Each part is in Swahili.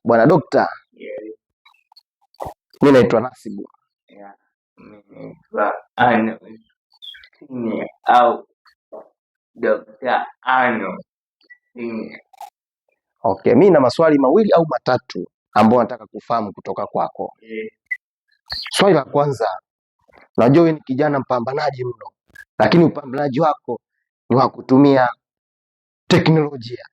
Bwana Dokta, mimi naitwa Nasibu. Naitwa Arnold Senior au Dr. Arnold Senior. Okay, mimi na maswali mawili au matatu ambayo nataka kufahamu kutoka kwako. Swali la kwanza, najua wewe ni kijana mpambanaji mno, lakini upambanaji wako ni wa kutumia teknolojia.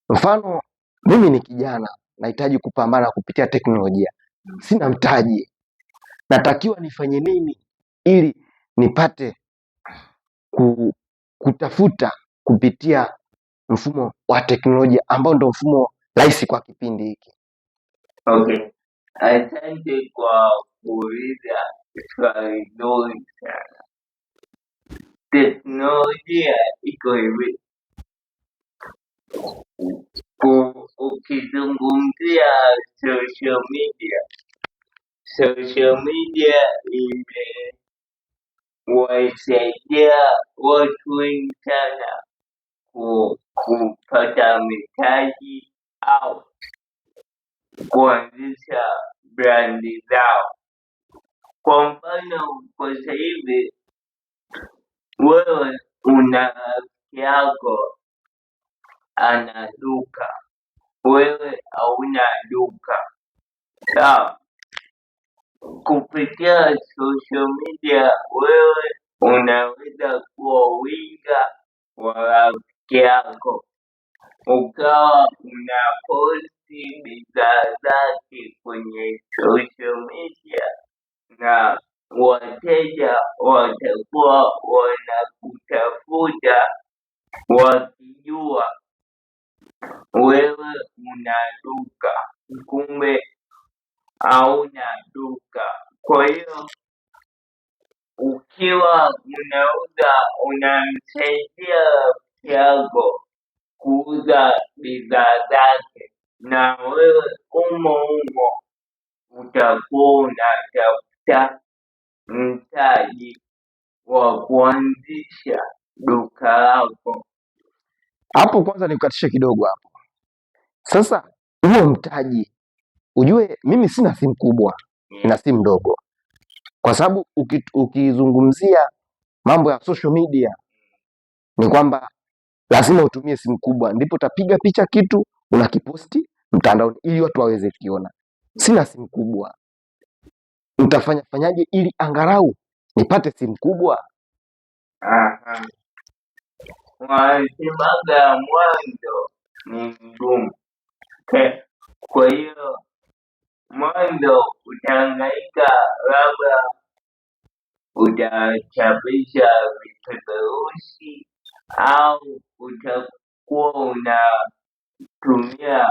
Mfano, mimi ni kijana nahitaji kupambana kupitia teknolojia, sina mtaji, natakiwa nifanye nini ili nipate kutafuta kupitia mfumo wa teknolojia ambao ndio mfumo rahisi kwa kipindi hiki? Okay, asante kwa kuuliza swali zuri sana. Teknolojia iko hivi, ukizungumzia social media imewasaidia watu wengi sana kupata mitaji au kuanzisha brandi zao. Kwa mfano, kwa sasa hivi wewe una rafiki yako ana duka, wewe hauna duka, sawa? Kupitia social media wewe unaweza kuwa winga wa rafiki yako, ukawa unaposti bidhaa zake kwenye social media na wateja watakuwa wanakutafuta wakijua wewe una duka, kumbe hauna duka. Kwa hiyo ukiwa unauza, unamsaidia rafiki yako kuuza bidhaa zake, na wewe umo utakuwa unatafuta mtaji wa kuanzisha duka lako. Hapo kwanza nikukatishe kidogo hapo. Sasa huo mtaji, ujue mimi sina simu kubwa, nina simu ndogo, kwa sababu ukizungumzia mambo ya social media ni kwamba lazima utumie simu kubwa, ndipo utapiga picha kitu unakiposti mtandaoni ili watu waweze kukiona. Sina simu kubwa, fanyaje ili angalau nipate simu kubwa? Wanasemaga mwanzo ni mgumu. Kwa hiyo mwanzo utahangaika, labda utachapisha vipeperushi au utakuwa unatumia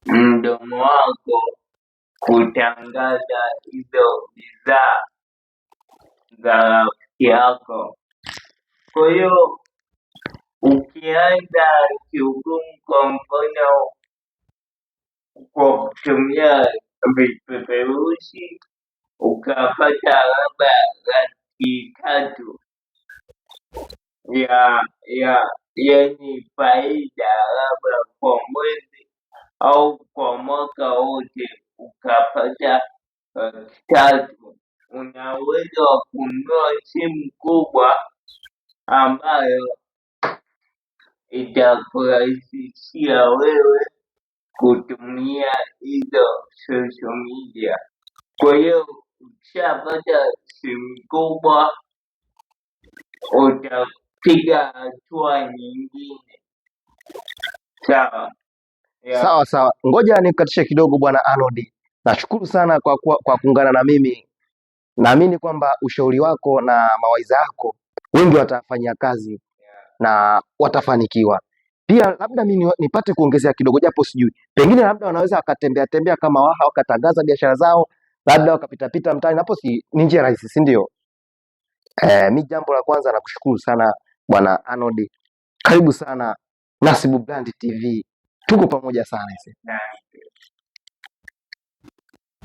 mdomo wako kutangaza hizo bidhaa za rafiki yako. Kwa hiyo ukianza kiugumu, kwa mfano kwa kutumia vipeperushi ukapata labda 300,000 yani faida labda kwa mwezi au kwa mwaka wote ukapata 300,000, una uwezo wa kununua simu kubwa ambayo itakurahisishia wewe kutumia hizo social media. Kwa hiyo ukishapata simu kubwa utapiga hatua nyingine. Sawa? Yeah. Sawa, ngoja nikukatishe kidogo Bwana Arnold. Nashukuru sana kwa kuungana na mimi. Naamini kwamba ushauri wako na mawaidha yako wengi watafanyia kazi na watafanikiwa. Pia labda mimi nipate kuongezea kidogo, japo sijui, pengine labda wanaweza wakatembea kama waha, wakatangaza biashara zao, labda wakapita mtaani, hapo si ni njia rahisi, si ndio? Mi jambo la kwanza nakushukuru sana Bwana Arnold. Karibu sana Nasibu Brand TV, tuko pamoja sana.